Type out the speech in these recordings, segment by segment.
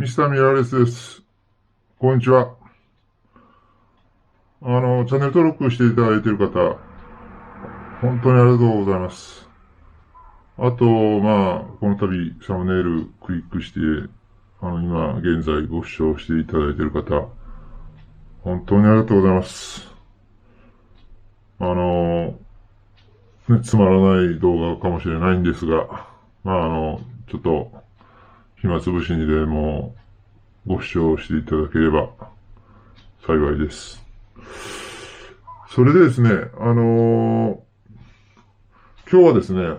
ミスターミラーレスです。こんにちは。チャンネル登録していただいている方、本当にありがとうございます。あと、この度、サムネイルクリックして、今、現在ご視聴していただいている方、本当にありがとうございます。あの、つまらない動画かもしれないんですが、ちょっと、暇つぶしにでもご視聴していただければ幸いです。それでですね、今日はですね、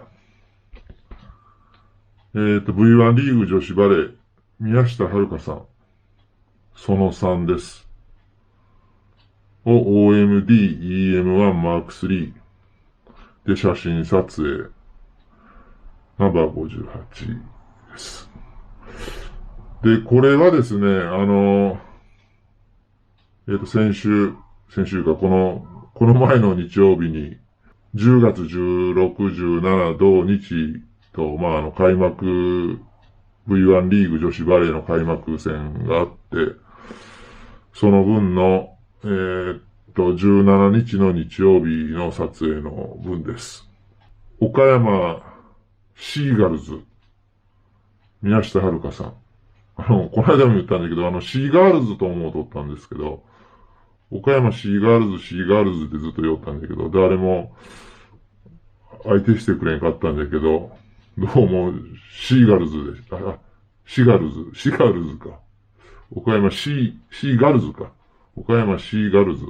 V1 リーグ女子バレー、宮下遥さん、その3です。を OMD-EM1 マーク3で写真撮影、ナンバー58です。で、これはですね、先週か、この前の日曜日に、10月16、17同日と、開幕、V1 リーグ女子バレーの開幕戦があって、その分の、17日の日曜日の撮影の分です。岡山シーガルズ、宮下遥さん。この間も言ったんだけど、シーガールズと思うとったんですけど、岡山シーガールズ、シーガールズってずっと言おったんだけど、誰も相手してくれんかったんだけど、どうもシーガルズでした。シガルズ、シガルズか。岡山シーガルズか。岡山シーガルズ。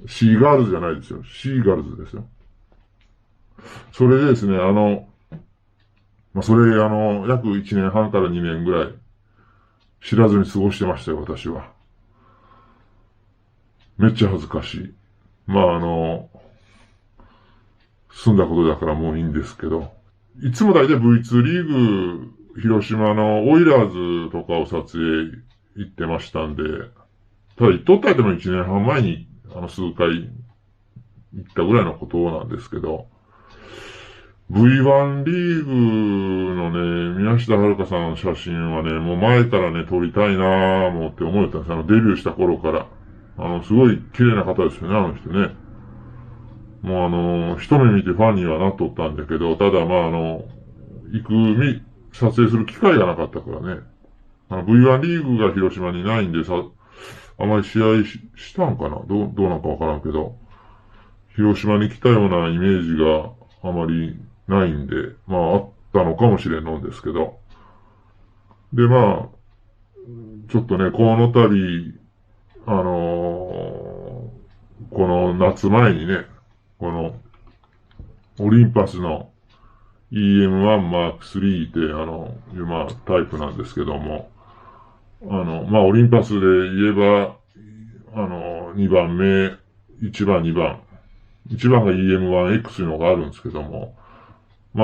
シーガールズじゃないですよ。シーガルズですよ。それでですね、約1年半から2年ぐらい知らずに過ごしてましたよ、私は。めっちゃ恥ずかしい。済んだことだからもういいんですけど。いつも大体 V2 リーグ、広島のオイラーズとかを撮影行ってましたんで、ただ行っとったでも1年半前に、数回行ったぐらいのことなんですけど、V1 リーグのね、宮下遥さんの写真はね、もう前からね、撮りたいなぁもって思ってたんです。デビューした頃から。すごい綺麗な方ですよね、あの人ね。もう一目見てファンにはなっとったんだけど、ただ撮影する機会がなかったからね。V1 リーグが広島にないんであまり試合したんかなどうなんかわからんけど、広島に来たようなイメージがあまりないんで、あったのかもしれんのんですけど。で、ちょっとね、この度、この夏前にね、この、オリンパスの EM1 マーク3ってタイプなんですけども、オリンパスで言えば、2番目、1番、2番。1番が EM1X というのがあるんですけども、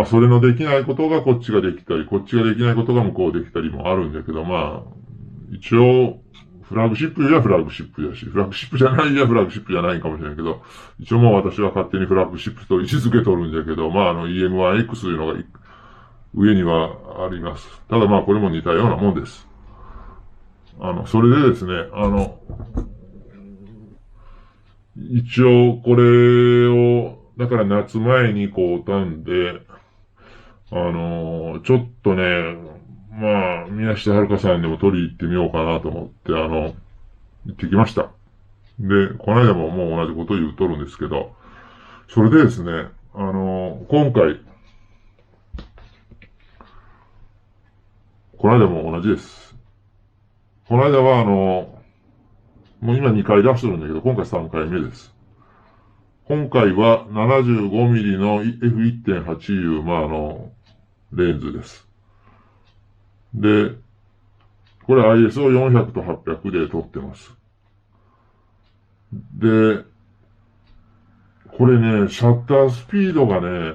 それのできないことがこっちができたり、こっちができないことが向こうできたりもあるんだけど、一応、フラッグシップやフラッグシップやし、フラッグシップじゃないやフラッグシップじゃないかもしれないけど、一応もう私は勝手にフラッグシップと位置づけとるんだけど、EM1X というのが上にはあります。ただこれも似たようなもんです。それでですね、一応これを、だから夏前にこうたんで、ちょっとね、宮下遥さんでも取り行ってみようかなと思って、行ってきました。で、この間ももう同じこと言うとるんですけど、それでですね、今回、この間も同じです。この間はもう今2回出してるんだけど、今回3回目です。今回は 75mm の F1.8U、レンズです。で、これ ISO400 と800で撮ってます。で、これね、シャッタースピードがね、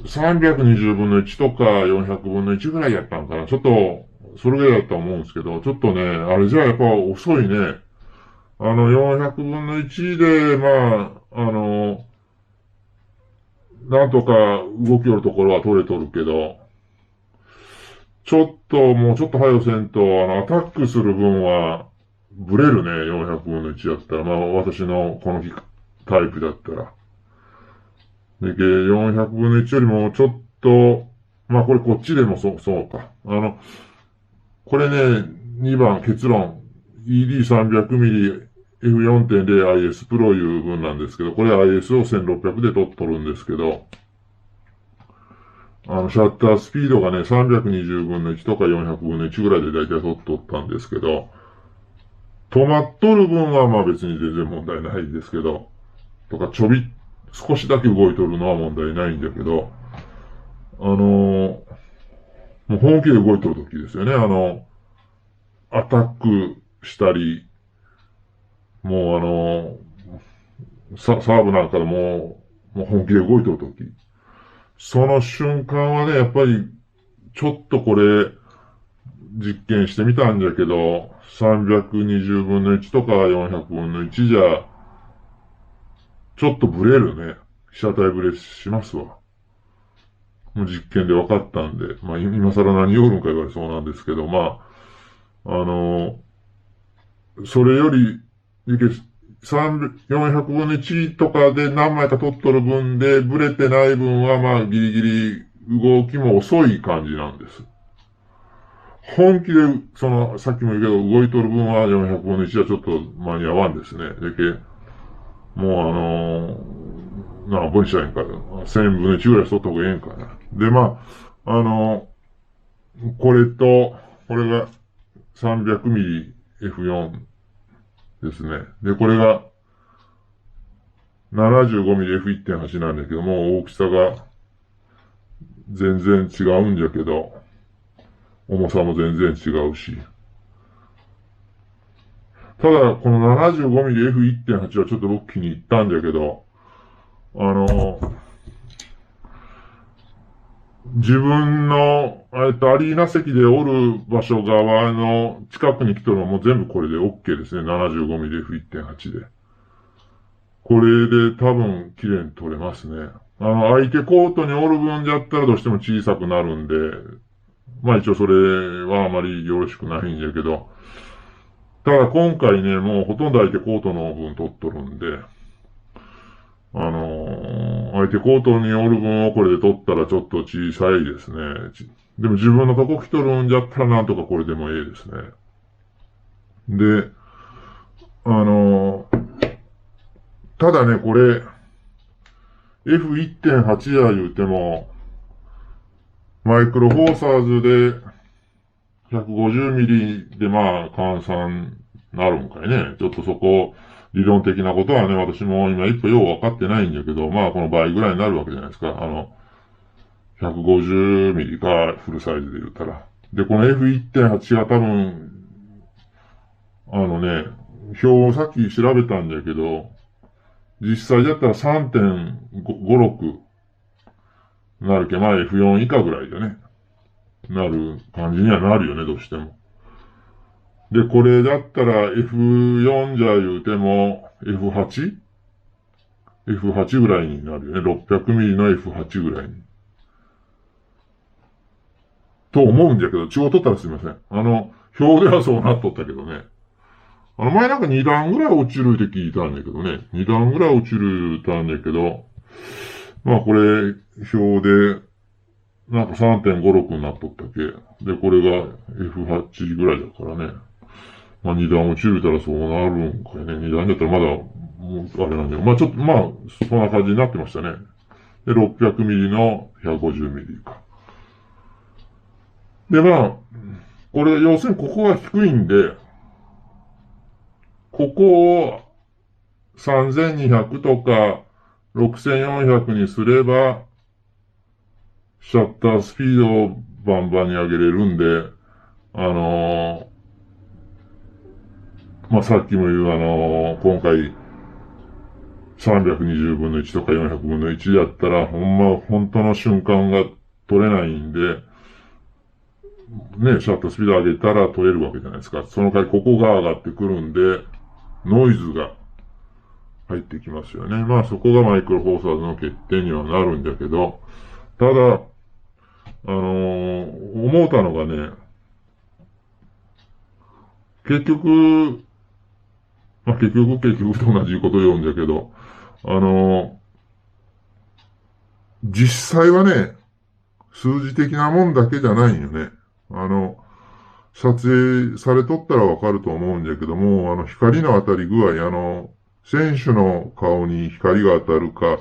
320分の1とか400分の1ぐらいやったんかな。ちょっと、それぐらいだと思うんですけど、ちょっとね、あれじゃやっぱ遅いね。400分の1で、なんとか動きよるところは撮れとるけど、もうちょっと早せんと、アタックする分は、ブレるね、400分の1だったら。まあ、私のこのタイプだったら。で、400分の1よりもちょっと、まあこれこっちでもそうか。これね、2番結論。ED300mm F4.0IS プロいう分なんですけど、これ IS を1600で取るんですけど、シャッタースピードがね、320分の1とか400分の1ぐらいでだいたい取っとったんですけど、止まっとる分はまあ別に全然問題ないですけど、とか少しだけ動いとるのは問題ないんだけど、もう本気で動いとる時ですよね。アタックしたり、もうサーブなんかでもう本気で動いとる時。その瞬間はね、やっぱり、ちょっとこれ、実験してみたんだけど、320分の1とか400分の1じゃ、ちょっとブレるね。被写体ブレしますわ。もう実験で分かったんで、まあ今更何言おるんか言われそうなんですけど、まあ、それより、400分の1とかで何枚か取っとる分で、ブレてない分はまあギリギリ動きも遅い感じなんです。本気で、さっきも言うけど、動いとる分は400分の1はちょっと間に合わんですね。もう何本にしたらいいんかよ。1000分の1ぐらいしとった方がええんかな。で、まあ、これが 300mm F4 ですね。で、これが 75mm F1.8 なんだけども、大きさが全然違うんじゃけど、重さも全然違うし。ただ、この 75mm F1.8 はちょっと僕気に入ったんだけど、自分の、アリーナ席でおる場所側の近くに来とるのも全部これで OK ですね。75mm F1.8 で。これで多分綺麗に撮れますね。相手コートにおる分じゃったらどうしても小さくなるんで、まあ一応それはあまりよろしくないんだけど、ただ今回ね、もうほとんど相手コートの分撮っとるんで、相手コートにおる分をこれで撮ったらちょっと小さいですね。でも自分のとこ来とるんじゃったらなんとかこれでもええですね。で、ただね、これ、F1.8 や言うても、マイクロフォーサーズで150ミリでまあ換算なるんかいね。ちょっとそこ、理論的なことはね、私も今一歩よう分かってないんだけど、まあこの倍ぐらいになるわけじゃないですか。150ミリかフルサイズで言ったら。で、この F1.8 は多分、表をさっき調べたんだけど、実際だったら3.56なるけ、まあ F4 以下ぐらいでね、なる感じにはなるよね、どうしても。で、これだったら F4 じゃ言うても F8?F8 ぐらいになるよね。600ミリの F8 ぐらいに。と思うんだけど、違う取ったらすいません。表ではそうなっとったけどね。前なんか2段ぐらい落ちるって聞いたんだけどね。2段ぐらい落ちる言ったんだけど、まあこれ、表で、なんか3.56になっとったけ。で、これが F8 ぐらいだからね。まあ2段落ちるたらそうなるんかいね。2段だったらまだ、もうあれなんだよ。まあちょっと、まあ、そんな感じになってましたね。で、600ミリの150ミリか。で、まあ、これ、要するにここが低いんで、ここを3200とか6400にすれば、シャッタースピードをバンバンに上げれるんで、まあ、さっきも言う今回320分の1とか400分の1だったら、本当の瞬間が撮れないんで、ね、シャッタースピード上げたら撮れるわけじゃないですか。その代わりここが上がってくるんで、ノイズが入ってきますよね。まあそこがマイクロフォーサーズの欠点にはなるんだけど、ただ、思ったのがね、結局、結局と同じこと言うんだけど、あの実際はね、数字的なもんだけじゃないよね。撮影されとったらわかると思うんだけども、光の当たり具合、選手の顔に光が当たるか、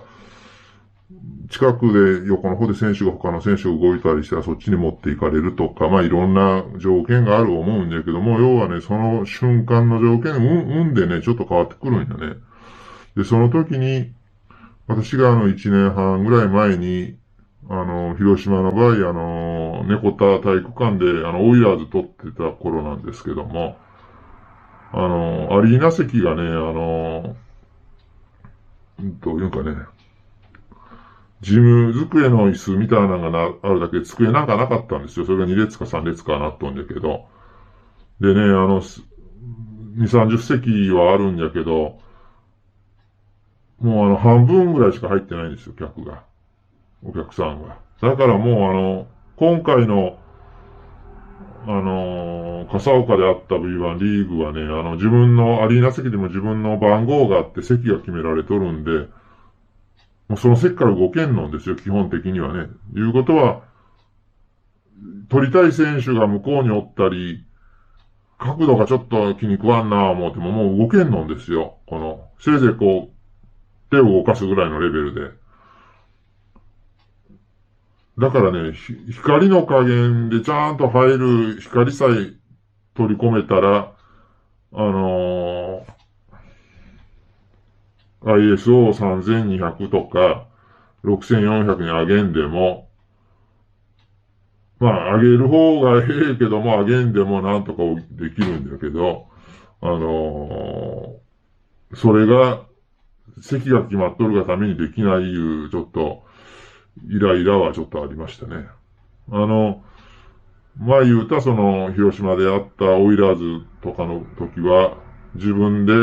近くで横の方で他の選手が動いたりしたらそっちに持っていかれるとか、まあいろんな条件があると思うんだけども、要はね、その瞬間の条件、運でね、ちょっと変わってくるんだね。で、その時に、私が1年半ぐらい前に、広島の場合、猫田体育館で、オイラーズ撮ってた頃なんですけども、アリーナ席がね、どういうかね、事務机の椅子みたいなのがあるだけで机なんかなかったんですよ。それが2列か3列かなっとんだけど。でね、2、30席はあるんだけど、もう半分ぐらいしか入ってないんですよ、お客さんが。だからもう今回の、笠岡であった V1 リーグはね、自分のアリーナ席でも自分の番号があって席が決められとるんで、もうその席から動けんのんですよ、基本的にはね。いうことは、取りたい選手が向こうにおったり、角度がちょっと気に食わんなぁ思ってももう動けんのんですよ。せいぜい手を動かすぐらいのレベルで。だからね、光の加減でちゃんと入る光さえ取り込めたら、ISO3200 とか6400に上げんでも、まあ上げる方がええけども上げんでもなんとかできるんだけど、それが席が決まっとるがためにできないいう、ちょっと、イライラはちょっとありましたね。前言うた広島であったオイラーズとかの時は、自分で、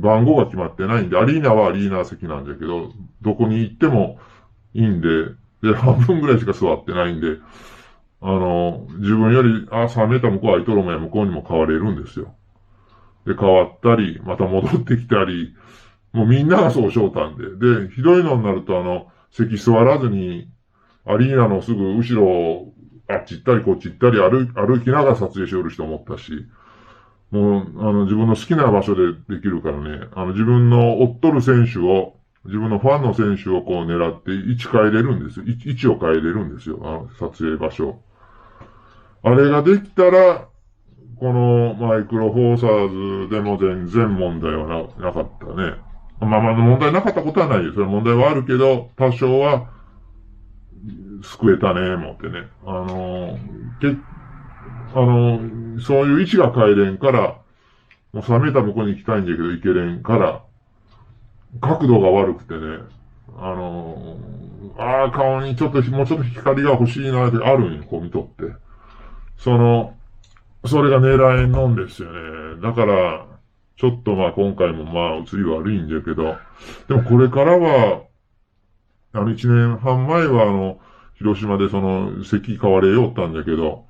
番号が決まってないんで、アリーナはアリーナ席なんだけど、どこに行ってもいいんで、で、半分ぐらいしか座ってないんで、自分より、3メーター向こう空いとるもんや向こうにも変われるんですよ。で、変わったり、また戻ってきたり、もうみんながそうしょうたんで。で、ひどいのになると席座らずに、アリーナのすぐ後ろを、あっち行ったりこっち行ったり歩きながら撮影しよる人もおったし、もう、自分の好きな場所でできるからね、自分の追っとる選手を、自分のファンの選手を狙って位置変えれるんですよ。位置を変えれるんですよ。撮影場所。あれができたら、このマイクロフォーサーズでも全然問題はなかったね。まあ問題なかったことはないよ。それは問題はあるけど、多少は救えたね、思ってね。そういう位置が変えれんから、もう3メーター向こうに行きたいんだけど行けれんから、角度が悪くてね、顔にもうちょっと光が欲しいなってあるんよ、見とって。それが狙えんのんですよね。だから、ちょっと今回も映り悪いんだけど、でもこれからは、1年半前は広島で席変われよったんだけど、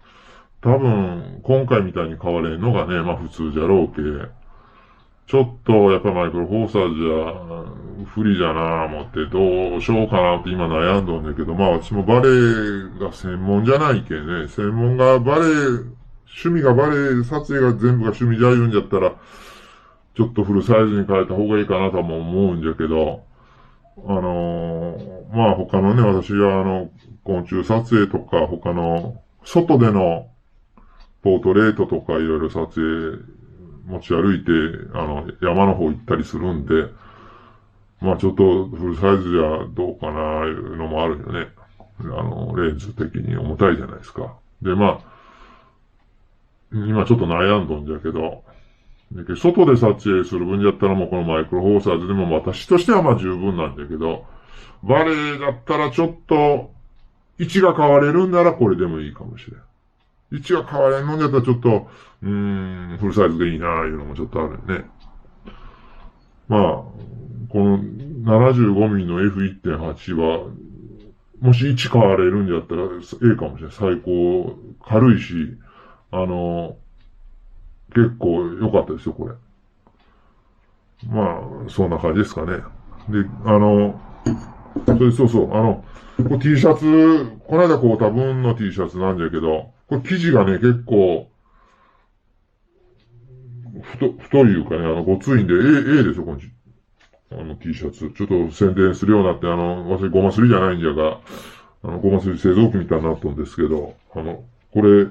多分、今回みたいに変われんのがね、普通じゃろうけ。ちょっと、やっぱマイクロフォーサーじゃ、不利じゃなぁ思って、どうしようかなって今悩んどんだけど、私もバレエが専門じゃないけね、専門が趣味がバレエ、撮影が全部が趣味じゃ言うんじゃったら、ちょっとフルサイズに変えた方がいいかなとも思うんじゃけど、他のね、私は昆虫撮影とか、他の、外でのポートレートとかいろいろ撮影持ち歩いて、山の方行ったりするんで、ちょっとフルサイズじゃどうかな、いうのもあるよね。レンズ的に重たいじゃないですか。で、今ちょっと悩んどんじゃけど、外で撮影する分じゃったらもうこのマイクロフォーサーズでも私としては十分なんだけど、バレエだったらちょっと位置が変われるんならこれでもいいかもしれん。位置が変われんのんだったらちょっと、フルサイズでいいなぁいうのもちょっとあるよね。この 75mm の F1.8 はもし1買われるんだったら、ええかもしれない。最高、軽いし、結構良かったですよ、これ。まあ、そんな感じですかね。で、そうそう、これ T シャツ、この間こう多分の T シャツなんだけど、これ生地がね、結構、太いいうかね、ごついんで、ええですよ、この T シャツ。ちょっと宣伝するようになって、私ごますりじゃないんじゃが、ごますり製造機みたいになったんですけど、これ、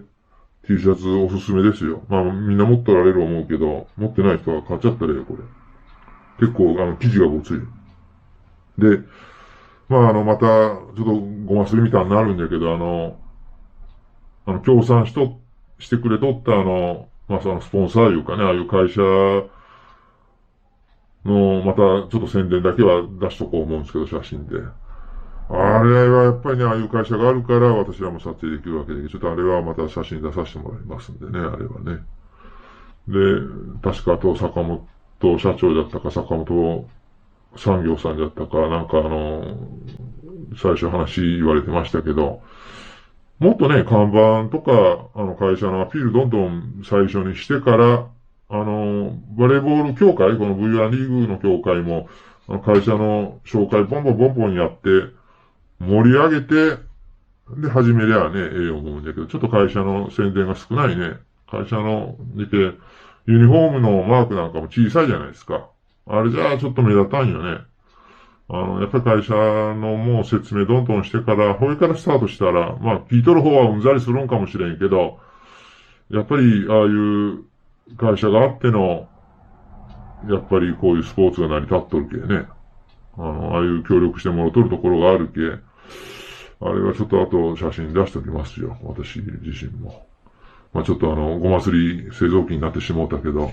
T シャツおすすめですよ。まあ、みんな持ってられる思うけど、持ってない人は買っちゃったらよ、これ。結構、生地がごつい。で、まあ、また、ちょっとごますりみたいになるんだけど、協賛してくれとったまあ、そのスポンサーいうかね、ああいう会社の、またちょっと宣伝だけは出しとこう思うんですけど、写真で。あれはやっぱりね、ああいう会社があるから私らも撮影できるわけで、ちょっとあれはまた写真出させてもらいますんでね、あれはね。で、確かあと坂本社長だったか、坂本産業さんだったか、なんか最初話言われてましたけど、もっとね、看板とか、会社のアピールどんどん最初にしてから、バレーボール協会、この V1 リーグの協会も、会社の紹介ボンボンボンボンやって、盛り上げて、で、始めりゃあね、ええ思うんだけど、ちょっと会社の宣伝が少ないね。会社の見て、ユニフォームのマークなんかも小さいじゃないですか。あれじゃあちょっと目立たんよね。やっぱり会社のもう説明どんどんしてから、これからスタートしたら、まあ、聞いとる方はうんざりするんかもしれんけど、やっぱり、ああいう会社があっての、やっぱりこういうスポーツが成り立っとるけね。ああいう協力してもらっとるところがあるけ、あれはちょっと後写真出しておきますよ。私自身も。まあちょっとごますり製造機になってしもうたけど、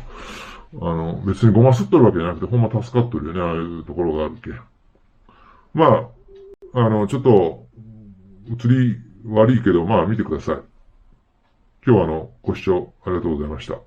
別にごますっとるわけじゃなくて、ほんま助かっとるよね、ああいうところがあるけ。まあ、ちょっと、映り悪いけど、まあ見てください。今日はご視聴ありがとうございました。